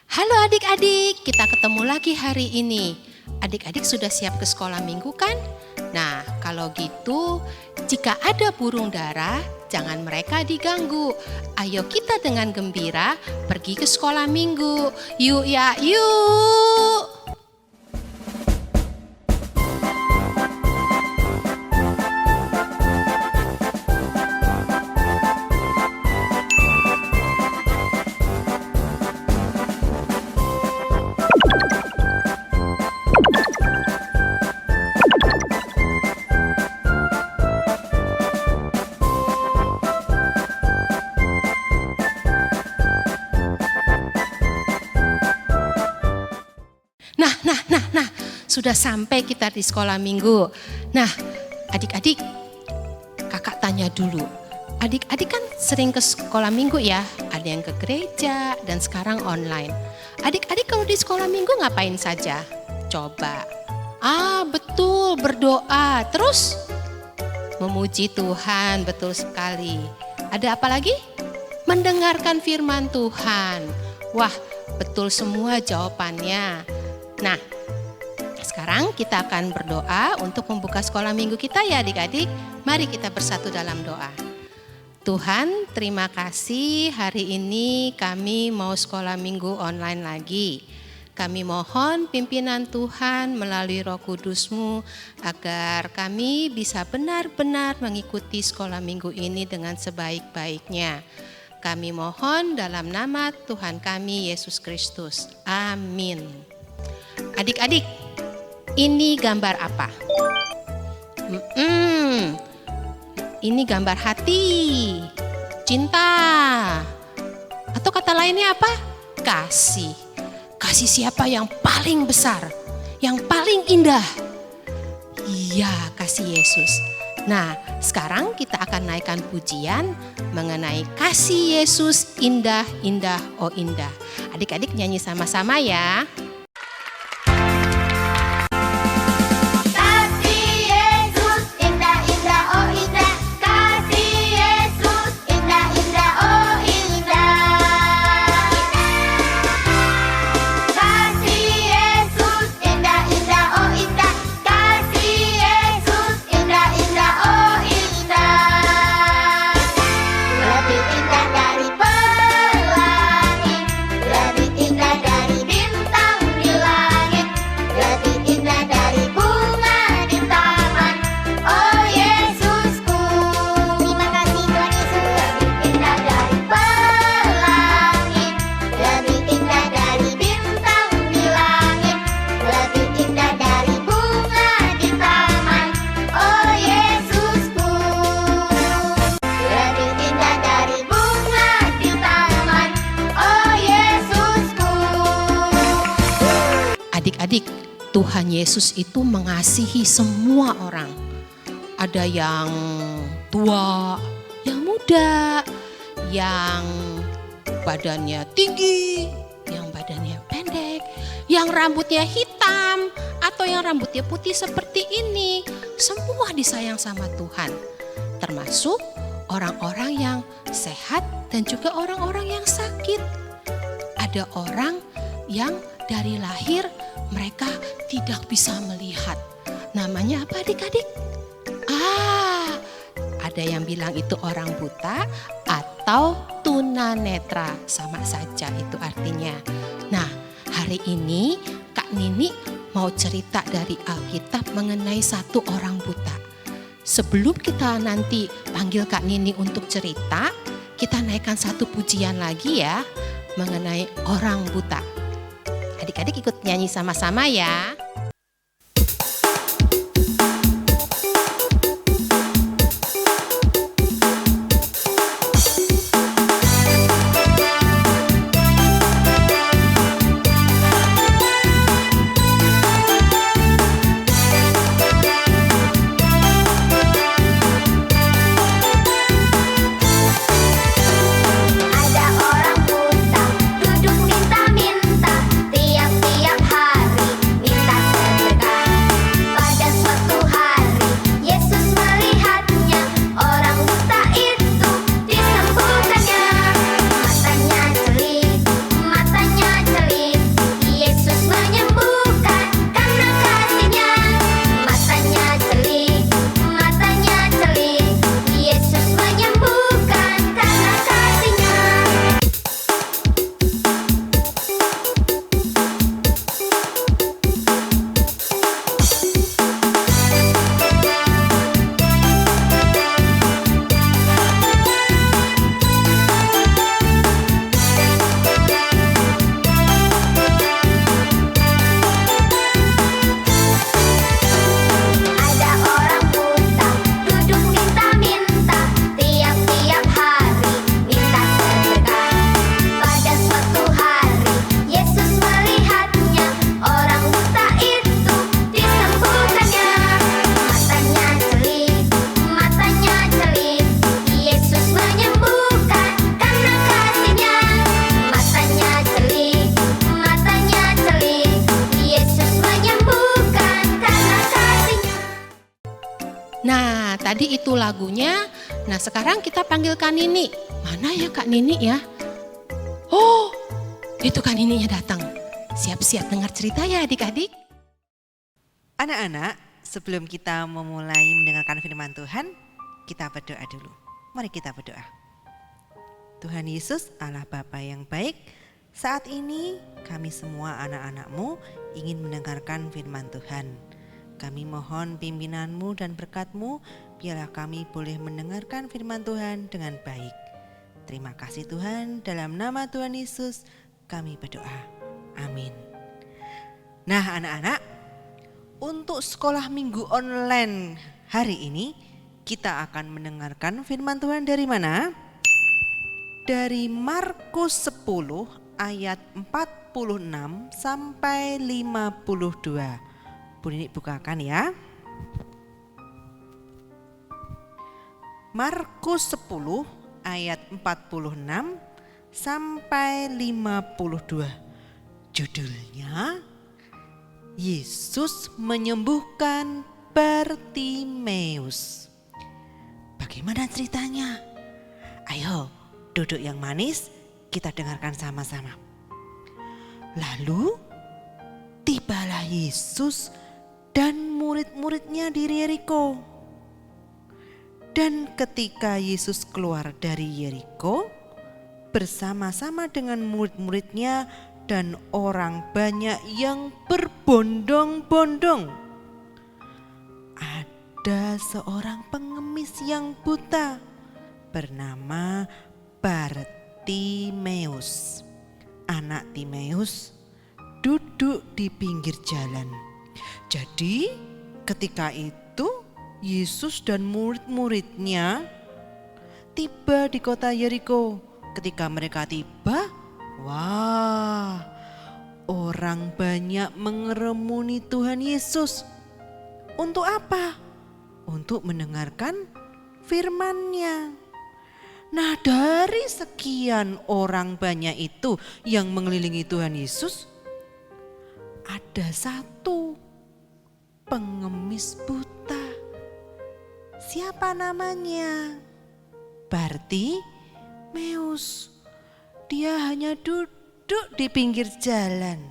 Halo adik-adik, kita ketemu lagi hari ini. Adik-adik sudah siap ke sekolah minggu kan? Nah, kalau gitu, jika ada burung dara, jangan mereka diganggu. Ayo kita dengan gembira pergi ke sekolah minggu. Yuk ya, yuk! Nah, sudah sampai kita di sekolah minggu. Nah, adik-adik, kakak tanya dulu. Adik-adik kan sering ke sekolah minggu ya, ada yang ke gereja dan sekarang online. Adik-adik kalau di sekolah minggu ngapain saja? Coba. Betul, berdoa. Terus memuji Tuhan, betul sekali. Ada apa lagi? Mendengarkan firman Tuhan. Wah, betul semua jawabannya. Nah, sekarang kita akan berdoa untuk membuka sekolah minggu kita ya adik-adik. Mari kita bersatu dalam doa. Tuhan, terima kasih hari ini kami mau sekolah minggu online lagi. Kami mohon pimpinan Tuhan melalui Roh Kudus-Mu agar kami bisa benar-benar mengikuti sekolah minggu ini dengan sebaik-baiknya. Kami mohon dalam nama Tuhan kami Yesus Kristus. Amin. Adik-adik, ini gambar apa? Ini gambar hati, cinta, atau kata lainnya apa? Kasih. Kasih siapa yang paling besar, yang paling indah? Iya, kasih Yesus. Nah, sekarang kita akan naikkan pujian mengenai kasih Yesus indah, indah, oh indah. Adik-adik nyanyi sama-sama ya. Adik-adik, Tuhan Yesus itu mengasihi semua orang. Ada yang tua, yang muda, yang badannya tinggi, yang badannya pendek, yang rambutnya hitam, atau yang rambutnya putih seperti ini. Semua disayang sama Tuhan. Termasuk orang-orang yang sehat dan juga orang-orang yang sakit. Ada orang yang dari lahir mereka tidak bisa melihat. Namanya apa adik-adik? Ada yang bilang itu orang buta atau tunanetra. Sama saja itu artinya. Nah, hari ini Kak Nini mau cerita dari Alkitab mengenai satu orang buta. Sebelum kita nanti panggil Kak Nini untuk cerita, kita naikkan satu pujian lagi ya mengenai orang buta. Adik-adik ikut nyanyi sama-sama ya. Ada orang buta duduk minta-minta, tiap-tiap hari minta Tadi itu lagunya. Nah sekarang kita panggil Kak Nini. Mana ya Kak Nini ya? Oh, itu Kak Nininya datang. Siap-siap dengar cerita ya adik-adik. Anak-anak, sebelum kita memulai mendengarkan firman Tuhan, kita berdoa dulu. Mari kita berdoa. Tuhan Yesus, Allah Bapa yang baik, saat ini kami semua anak-anak-Mu ingin mendengarkan firman Tuhan. Kami mohon pimpinan-Mu dan berkat-Mu, biarlah kami boleh mendengarkan firman Tuhan dengan baik. Terima kasih Tuhan, dalam nama Tuhan Yesus kami berdoa. Amin. Nah anak-anak, untuk sekolah minggu online hari ini, kita akan mendengarkan firman Tuhan dari mana? Dari Markus 10 ayat 46 sampai 52. Bu Nini bukakan ya. Markus 10 ayat 46 sampai 52. Judulnya Yesus menyembuhkan Bartimeus. Bagaimana ceritanya? Ayo duduk yang manis, kita dengarkan sama-sama. Lalu tibalah Yesus dan murid-muridnya di Yeriko. Dan ketika Yesus keluar dari Yeriko bersama-sama dengan murid-muridnya dan orang banyak yang berbondong-bondong, ada seorang pengemis yang buta bernama Bartimeus. Anak Timeus duduk di pinggir jalan. Jadi ketika itu Yesus dan murid-muridnya tiba di kota Yeriko. Ketika mereka tiba, wah, orang banyak mengerumuni Tuhan Yesus. Untuk apa? Untuk mendengarkan firman-Nya. Nah, dari sekian orang banyak itu yang mengelilingi Tuhan Yesus, ada satu pengemis buta. Siapa namanya? Bartimeus. Dia hanya duduk di pinggir jalan.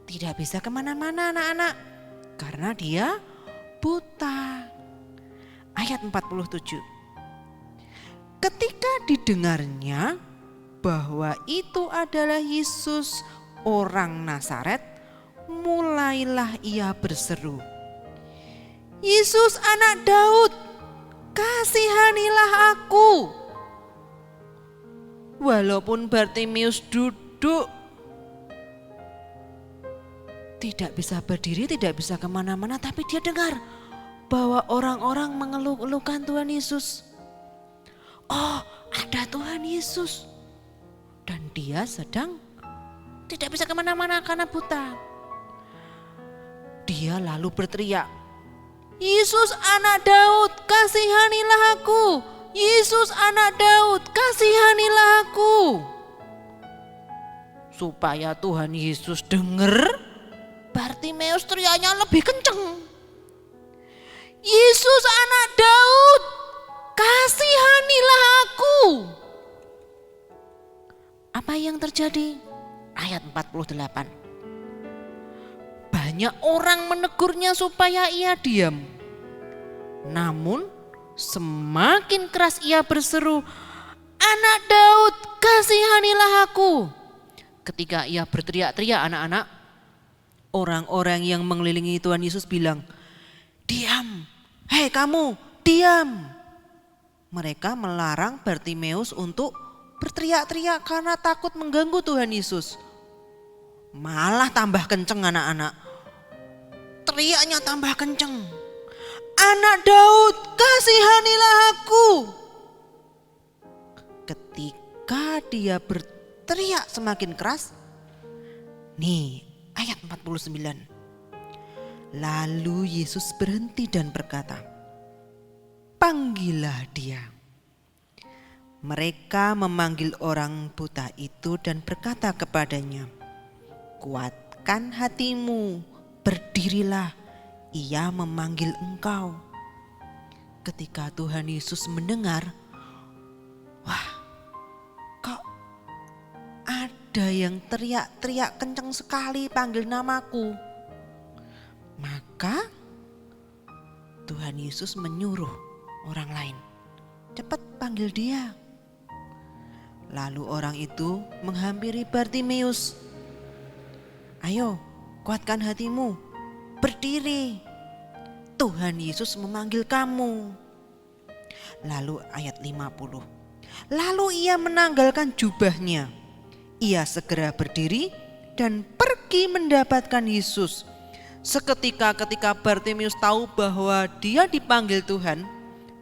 Tidak bisa kemana-mana anak-anak, karena dia buta. Ayat 47. Ketika didengarnya bahwa itu adalah Yesus orang Nazaret, mulailah ia berseru, "Yesus anak Daud, kasihanilah aku." Walaupun Bartimeus duduk, tidak bisa berdiri, tidak bisa kemana-mana, tapi dia dengar bahwa orang-orang mengeluh-elukan Tuhan Yesus. Oh, ada Tuhan Yesus. Dan dia sedang tidak bisa kemana-mana karena buta. Dia lalu berteriak, "Yesus anak Daud, kasihanilah aku. Yesus anak Daud, kasihanilah aku." Supaya Tuhan Yesus dengar, Bartimeus teriaknya lebih kencang. "Yesus anak Daud, kasihanilah aku." Apa yang terjadi? Ayat 48. Banyak orang menegurnya supaya ia diam. Namun semakin keras ia berseru, "Anak Daud, kasihanilah aku." Ketika ia berteriak-teriak anak-anak, orang-orang yang mengelilingi Tuhan Yesus bilang, "Diam, hei kamu, diam." Mereka melarang Bartimeus untuk berteriak-teriak karena takut mengganggu Tuhan Yesus. Malah tambah kenceng anak-anak. Teriaknya tambah kenceng. "Anak Daud, kasihanilah aku." Ketika dia berteriak semakin keras, nih ayat 49. Lalu Yesus berhenti dan berkata, "Panggillah dia." Mereka memanggil orang buta itu dan berkata kepadanya, "Kuatkan hatimu, berdirilah, ia memanggil engkau." ketika Tuhan Yesus mendengar, wah, kok ada yang teriak-teriak kencang sekali panggil namaku. Maka Tuhan Yesus menyuruh orang lain, cepat panggil dia. Lalu orang itu menghampiri Bartimeus. Ayo, kuatkan hatimu, berdiri. Tuhan Yesus memanggil kamu. Lalu ayat 50. Lalu ia menanggalkan jubahnya. Ia segera berdiri dan pergi mendapatkan Yesus. Seketika ketika Bartimeus tahu bahwa dia dipanggil Tuhan,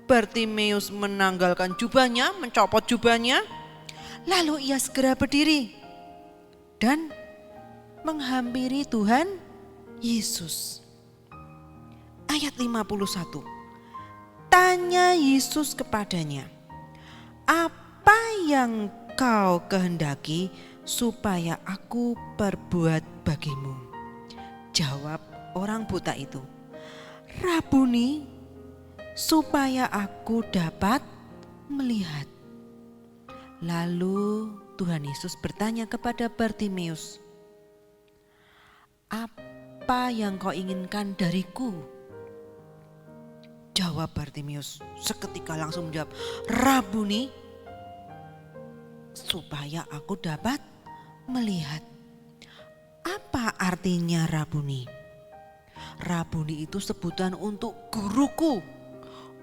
Bartimeus menanggalkan jubahnya, mencopot jubahnya. Lalu ia segera berdiri dan menghampiri Tuhan Yesus. Ayat 51. Tanya Yesus kepadanya, apa yang kau kehendaki supaya aku perbuat bagimu? Jawab orang buta itu, Rabuni, supaya aku dapat melihat. Lalu Tuhan Yesus bertanya kepada Bartimeus, apa yang kau inginkan dariku? Jawab Bartimeus, seketika langsung menjawab, Rabuni, supaya aku dapat melihat. Apa artinya Rabuni? Rabuni itu sebutan untuk guruku,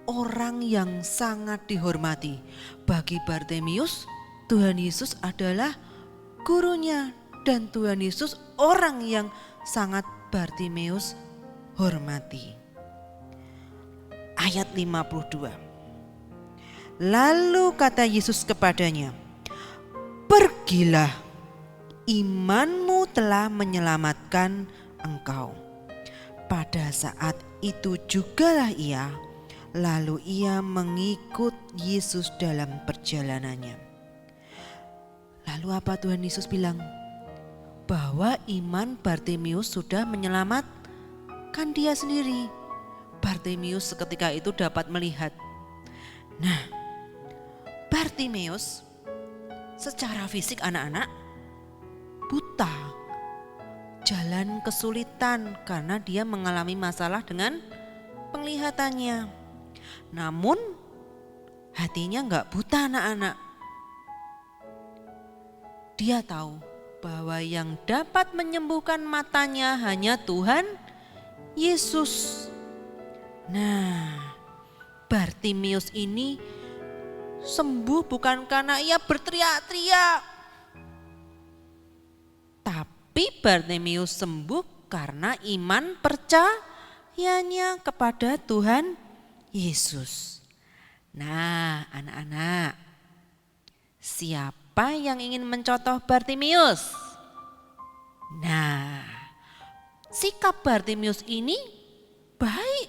orang yang sangat dihormati. Bagi Bartimeus, Tuhan Yesus adalah gurunya, dan Tuhan Yesus orang yang sangat Bartimeus hormati. Ayat 52. Lalu kata Yesus kepadanya, pergilah, imanmu telah menyelamatkan engkau. Pada saat itu jugalah ia, lalu ia mengikut Yesus dalam perjalanannya. Lalu apa Tuhan Yesus bilang? Bahwa iman Bartimeus sudah menyelamatkan dia sendiri. Bartimeus seketika itu dapat melihat. Nah, Bartimeus secara fisik anak-anak buta, jalan kesulitan karena dia mengalami masalah dengan penglihatannya. Namun hatinya enggak buta anak-anak. Dia tahu bahwa yang dapat menyembuhkan matanya hanya Tuhan Yesus. Nah, Bartimeus ini sembuh bukan karena ia berteriak-teriak, tapi Bartimeus sembuh karena iman percayanya kepada Tuhan Yesus. Nah, anak-anak, siapa yang ingin mencontoh Bartimeus? Nah, sikap Bartimeus ini baik,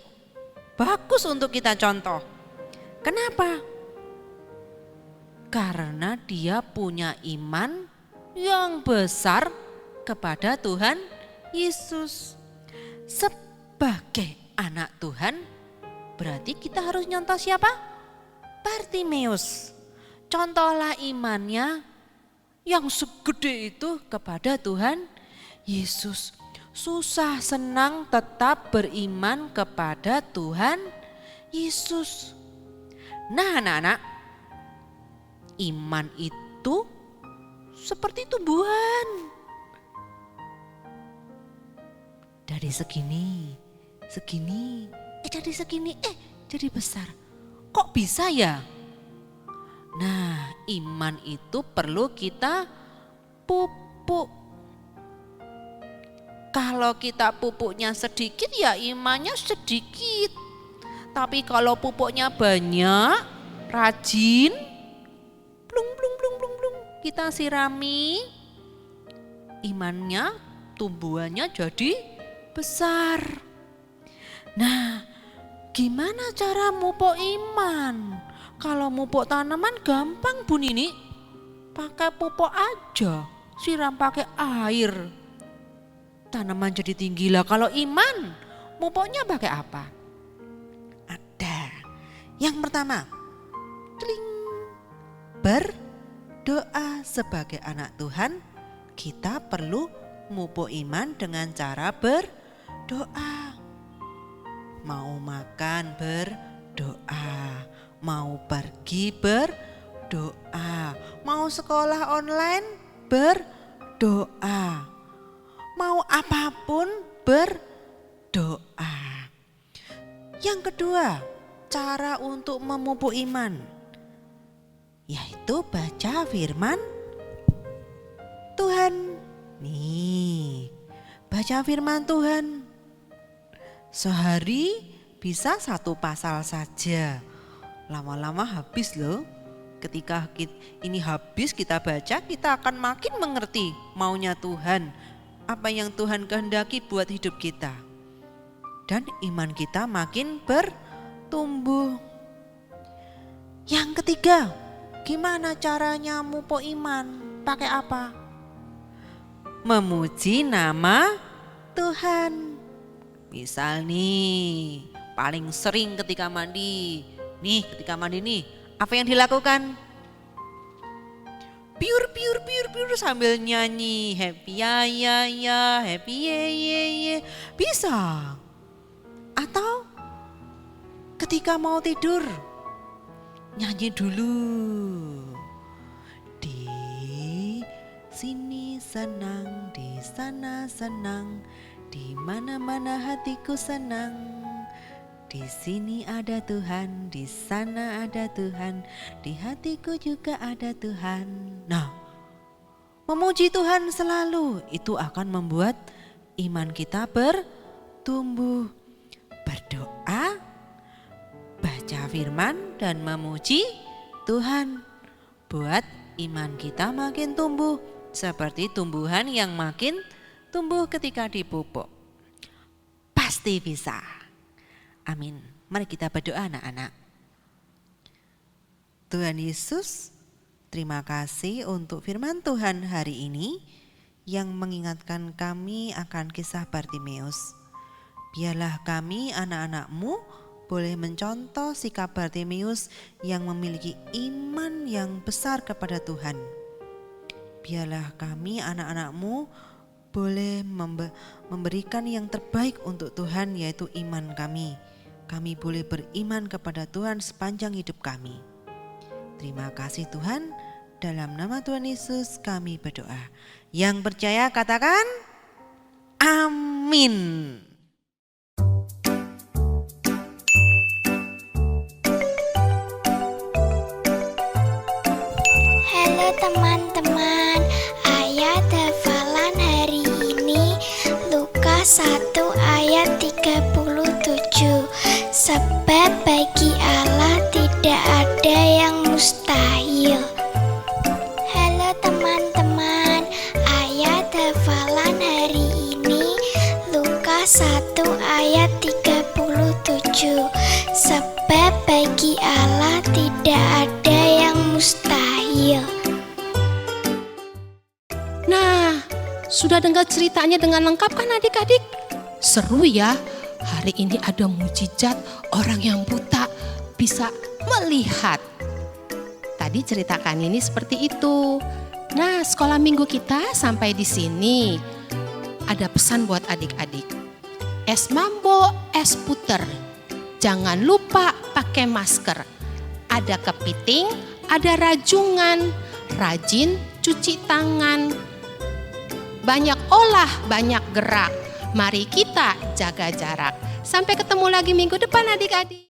bagus untuk kita contoh. Kenapa? Karena dia punya iman yang besar kepada Tuhan Yesus. Sebagai anak Tuhan, berarti kita harus nyontoh siapa? Bartimeus. Contohlah imannya yang segede itu kepada Tuhan Yesus. Susah senang tetap beriman kepada Tuhan Yesus. Nah anak-anak, iman itu seperti tumbuhan. Dari segini, jadi besar. Kok bisa ya? Nah, iman itu perlu kita pupuk. Kalau kita pupuknya sedikit ya imannya sedikit. Tapi kalau pupuknya banyak, rajin, plung, kita sirami, imannya, tumbuhannya jadi besar. Nah, gimana cara mupuk iman? Kalau mupuk tanaman gampang Bu Nini, pakai pupuk aja, siram pakai air. Tanaman jadi tinggi lah. Kalau iman, mupuknya pakai apa? Ada. Yang pertama, kling, berdoa sebagai anak Tuhan, kita perlu memupuk iman dengan cara berdoa. Mau makan berdoa, mau pergi berdoa, mau sekolah online berdoa, mau apapun berdoa. Yang kedua, cara untuk memupuk iman, yaitu baca firman Tuhan. Nih, baca firman Tuhan. Sehari bisa 1 pasal saja. Lama-lama habis loh. Ketika ini habis kita baca, kita akan makin mengerti maunya Tuhan. Apa yang Tuhan kehendaki buat hidup kita. Dan iman kita makin bertumbuh. Yang ketiga, gimana caranya memupuk iman? Pakai apa? Memuji nama Tuhan. Misal nih, paling sering ketika mandi. Ketika mandi nih, apa yang dilakukan? Piur sambil nyanyi. Happy ya, happy ye. Bisa. Atau ketika mau tidur, nyanyi dulu. Di sini senang, di sana senang, di mana-mana hatiku senang. Di sini ada Tuhan, di sana ada Tuhan, di hatiku juga ada Tuhan. Nah, memuji Tuhan selalu itu akan membuat iman kita bertumbuh. Berdoa, baca firman dan memuji Tuhan buat iman kita makin tumbuh seperti tumbuhan yang makin tumbuh ketika dipupuk. Pasti bisa. Amin. Mari kita berdoa anak-anak. Tuhan Yesus, terima kasih untuk firman Tuhan hari ini yang mengingatkan kami akan kisah Bartimeus. Biarlah kami anak-anak-Mu boleh mencontoh sikap Bartimeus yang memiliki iman yang besar kepada Tuhan. Biarlah kami anak-anak-Mu boleh memberikan yang terbaik untuk Tuhan, yaitu iman kami. Kami boleh beriman kepada Tuhan sepanjang hidup kami. Terima kasih Tuhan, dalam nama Tuhan Yesus kami berdoa. Yang percaya katakan amin. Halo teman-teman, ayat hafalan hari ini Lukas 1 ayat 37. Sebab bagi Allah tidak ada yang mustahil. Halo teman-teman, ayat hafalan hari ini Lukas 1 ayat 37. Sebab bagi Allah tidak ada yang mustahil. Nah, sudah dengar ceritanya dengan lengkap kan adik-adik? Seru ya, hari ini ada mujizat orang yang buta bisa melihat. Tadi ceritakan ini seperti itu. Nah, sekolah minggu kita sampai di sini. Ada pesan buat adik-adik. Es mambo, es puter. Jangan lupa pakai masker. Ada kepiting, ada rajungan. Rajin cuci tangan. Banyak olah, banyak gerak. Mari kita jaga jarak. Sampai ketemu lagi minggu depan adik-adik.